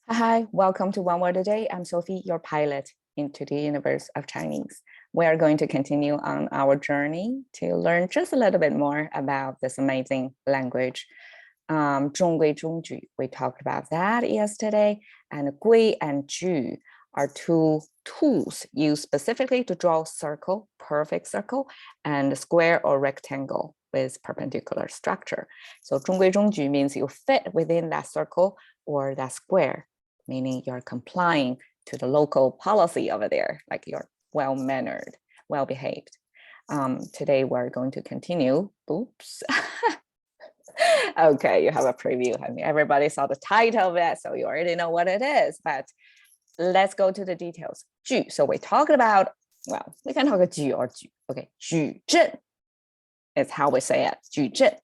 Hi, welcome to One Word a Day. I'm Sophie, your pilot into the universe of Chinese. We are going to continue on our journey to learn just a little bit more about this amazing language. 中规中矩, we talked about that yesterday, and 规 and 矩 are two tools used specifically to draw a circle, perfect circle, and a square or rectangle with perpendicular structure. So 中规中矩 means you fit within that circle or that square, meaning you're complying to the local policy over there, like you're well-mannered, well-behaved. Today we're going to continue. Oops. Okay, you have a preview. I mean, everybody saw the title of it, so you already know what it is, but let's go to the details. 句, so we're talking about, well, we can talk a 句 or 句. Okay, 矩阵 is how we say it, 矩阵.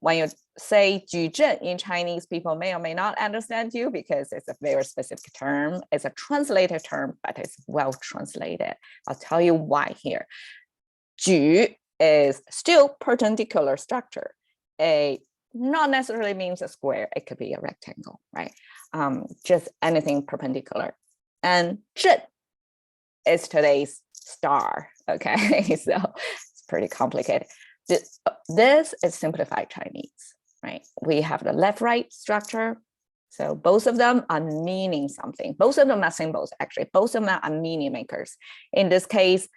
When you say 矩阵 in Chinese, people may or may not understand you because it's a very specific term. It's a translated term, but it's well translated. I'll tell you why here. 矩 is still perpendicular structure. Not necessarily means a square. It could be a rectangle, right? Just anything perpendicular. And 阵 is today's star, okay? So it's pretty complicated. This is simplified Chinese, right? We have the left-right structure. So both of them are meaning something. Both of them are symbols, actually. Both of them are meaning makers. In this case,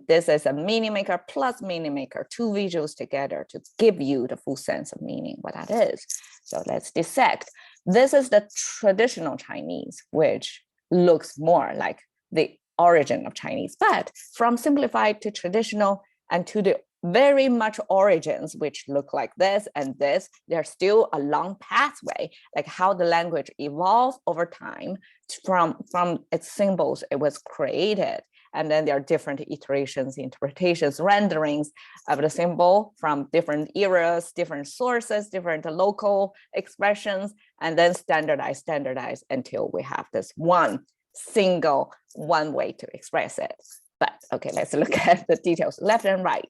this is a meaning maker plus meaning maker, two visuals together to give you the full sense of meaning, what that is. So let's dissect. This is the traditional Chinese, which looks more like the origin of Chinese, but from simplified to traditional and to the very much origins, which look like this and this, there's still a long pathway, like how the language evolved over time from its symbols it was created. And then there are different iterations, interpretations, renderings of the symbol from different eras, different sources, different local expressions, and then standardize until we have this one way to express it. But okay, let's look at the details, left and right.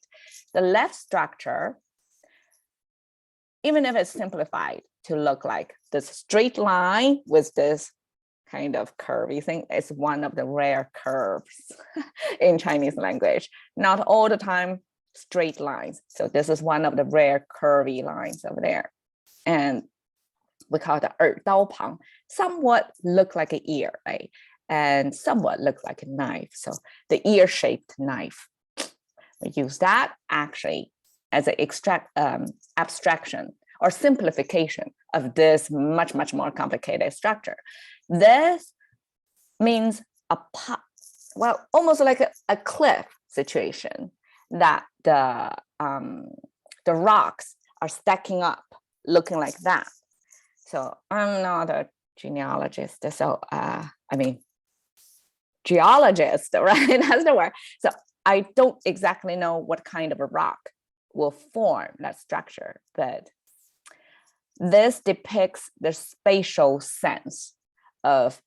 The left structure, even if it's simplified to look like this straight line with this kind of curvy thing, is one of the rare curves in Chinese language. Not all the time straight lines. So this is one of the rare curvy lines over there. And we call it 耳刀旁, somewhat look like an ear, right? And somewhat look like a knife. So the ear-shaped knife. We use that actually as an abstraction or simplification of this much more complicated structure. This means almost like a cliff situation that the rocks are stacking up, looking like that. So I'm not a genealogist, so geologist, right? That's the word. So I don't exactly know what kind of a rock will form that structure, but this depicts the spatial sense of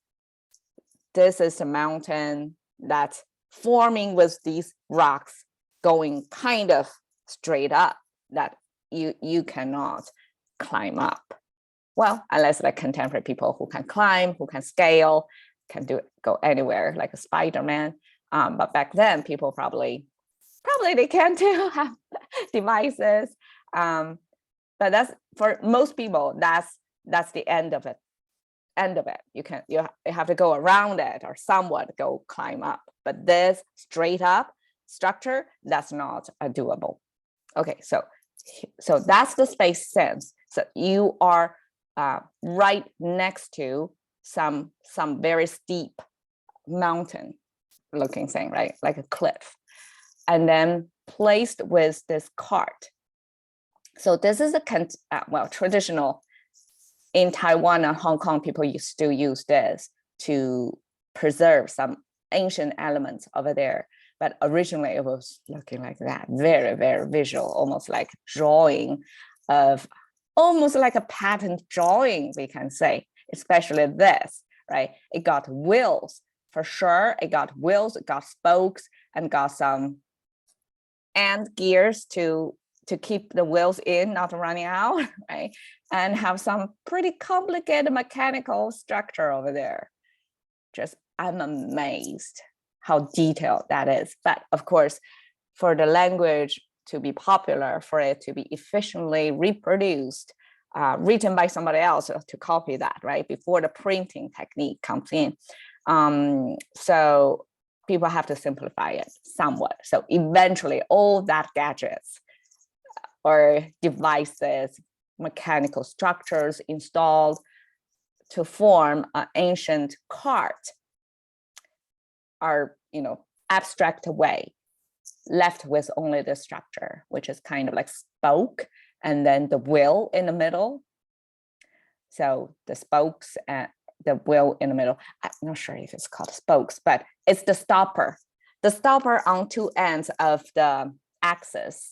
this is a mountain that's forming with these rocks going kind of straight up that you cannot climb up. Well, unless like contemporary people who can climb, who can scale, can go anywhere like a Spider-Man. But back then, people probably they can too have devices. But that's for most people, that's the end of it. You have to go around it or somewhat go climb up. But this straight up structure, that's not doable. Okay, so that's the space sense. So you are right next to some very steep mountain looking thing, right? Like a cliff. And then placed with this cart. So this is a traditional in Taiwan and Hong Kong, people still use this to preserve some ancient elements over there. But originally it was looking like that, very, very visual, almost like drawing of, almost like a pattern drawing, we can say, especially this, right? It got wheels for sure. It got wheels, it got spokes, and got some end gears to to keep the wheels in, not running out, right? And have some pretty complicated mechanical structure over there. Just, I'm amazed how detailed that is. But of course, for the language to be popular, for it to be efficiently reproduced, written by somebody else to copy that, right? Before the printing technique comes in. So people have to simplify it somewhat. So eventually all that gadgets or devices, mechanical structures installed to form an ancient cart are, abstract away, left with only the structure, which is kind of like spoke, and then the wheel in the middle. So the spokes and the wheel in the middle. I'm not sure if it's called spokes, but it's the stopper. The stopper on two ends of the axis.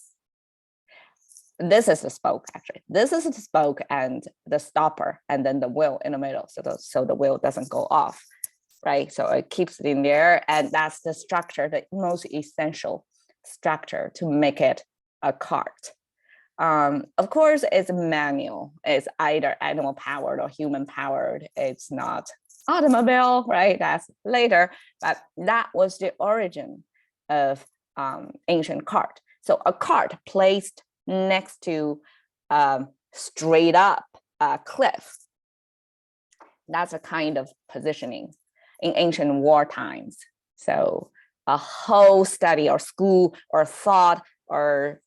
This is the spoke, actually. This is the spoke and the stopper, and then the wheel in the middle. So the wheel doesn't go off, right? So it keeps it in there, and that's the structure, the most essential structure to make it a cart. Of course, it's manual. It's either animal powered or human powered. It's not automobile, right? That's later, but that was the origin of ancient cart. So a cart placed next to straight up cliff. That's a kind of positioning in ancient war times. So a whole study or school or thought or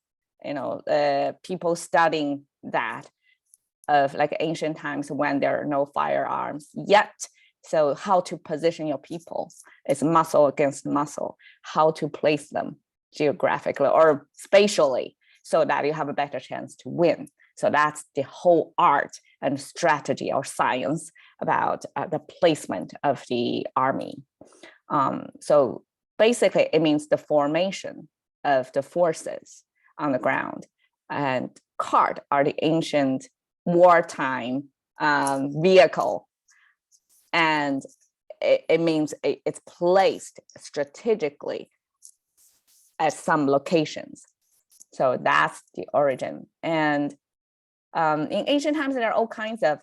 people studying that of like ancient times when there are no firearms yet. So how to position your people is muscle against muscle, how to place them geographically or spatially so that you have a better chance to win. So that's the whole art and strategy or science about the placement of the army. So basically it means the formation of the forces on the ground, and cart are the ancient wartime vehicle, and it means it's placed strategically at some locations. So that's the origin. And in ancient times, there are all kinds of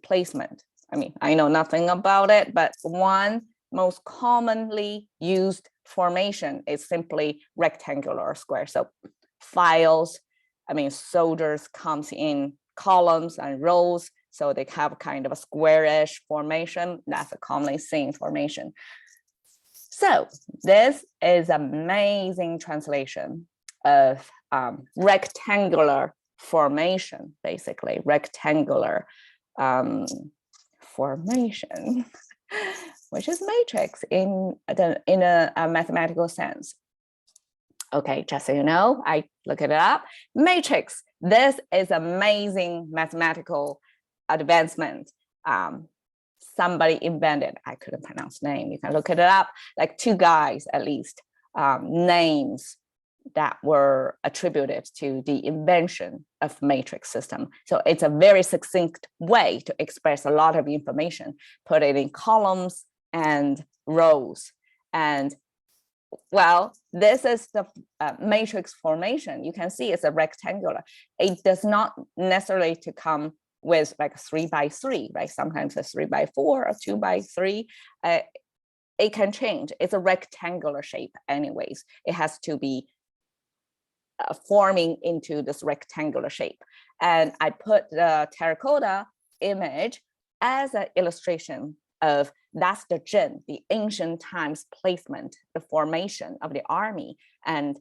placement. I mean, I know nothing about it, but one most commonly used formation is simply rectangular or square. So files, soldiers comes in columns and rows, so they have kind of a squarish formation. That's a commonly seen formation. So this is amazing translation of rectangular formation, basically rectangular formation, which is matrix in a mathematical sense. Okay, just so you know, I looked it up. Matrix, this is amazing mathematical advancement. Somebody invented, I couldn't pronounce the name, you can look it up, like two guys at least, names that were attributed to the invention of matrix system. So it's a very succinct way to express a lot of information, put it in columns and rows. And well, this is the matrix formation. You can see it's a rectangular. It does not necessarily to come with like a 3x3, right? Sometimes a 3x4 or 2x3. It can change. It's a rectangular shape anyways. It has to be forming into this rectangular shape. And I put the terracotta image as an illustration of that's the zhen, the ancient times placement, the formation of the army. And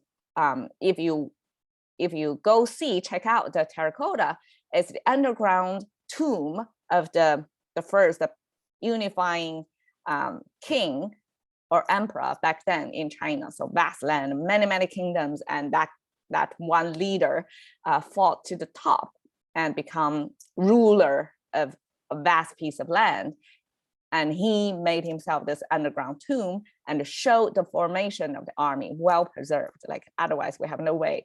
if you go check out the terracotta, it's the underground tomb of the first unifying king or emperor back then in China. So vast land, many kingdoms, and that one leader fought to the top and become ruler of a vast piece of land. And he made himself this underground tomb and showed the formation of the army, well preserved. Like otherwise, we have no way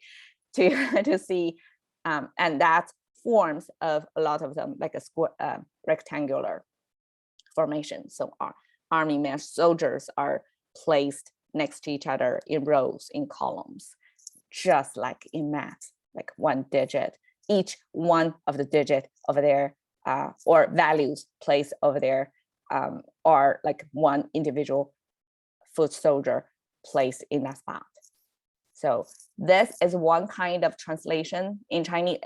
to see. And that forms of a lot of them, like a square, rectangular formation. So our army men, soldiers are placed next to each other in rows, in columns, just like in math. like one digit, each one of the digit over there, or values placed over there, are like one individual foot soldier placed in that spot. So this is one kind of translation in Chinese.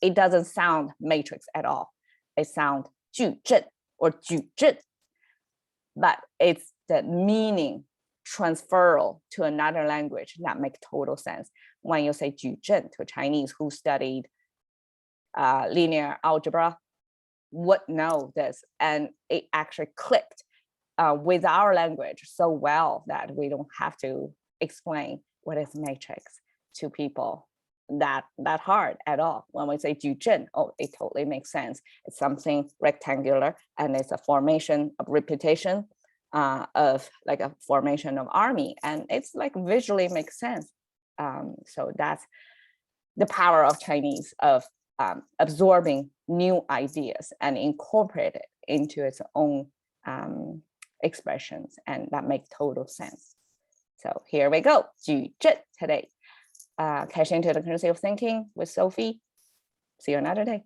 It doesn't sound matrix at all. It sounds 矩阵 or 矩阵, but it's the meaning transferal to another language that makes total sense. When you say 矩阵 to a Chinese who studied linear algebra, would know this, and it actually clicked with our language so well that we don't have to explain what is matrix to people that hard at all. When we say 矩阵, oh, it totally makes sense. It's something rectangular, and it's a formation of repetition of like a formation of army, and it's like visually makes sense. So that's the power of Chinese, of absorbing new ideas and incorporate it into its own expressions, and that makes total sense. So here we go, 矩阵 today. Cash into the currency of thinking with Sophie. See you another day.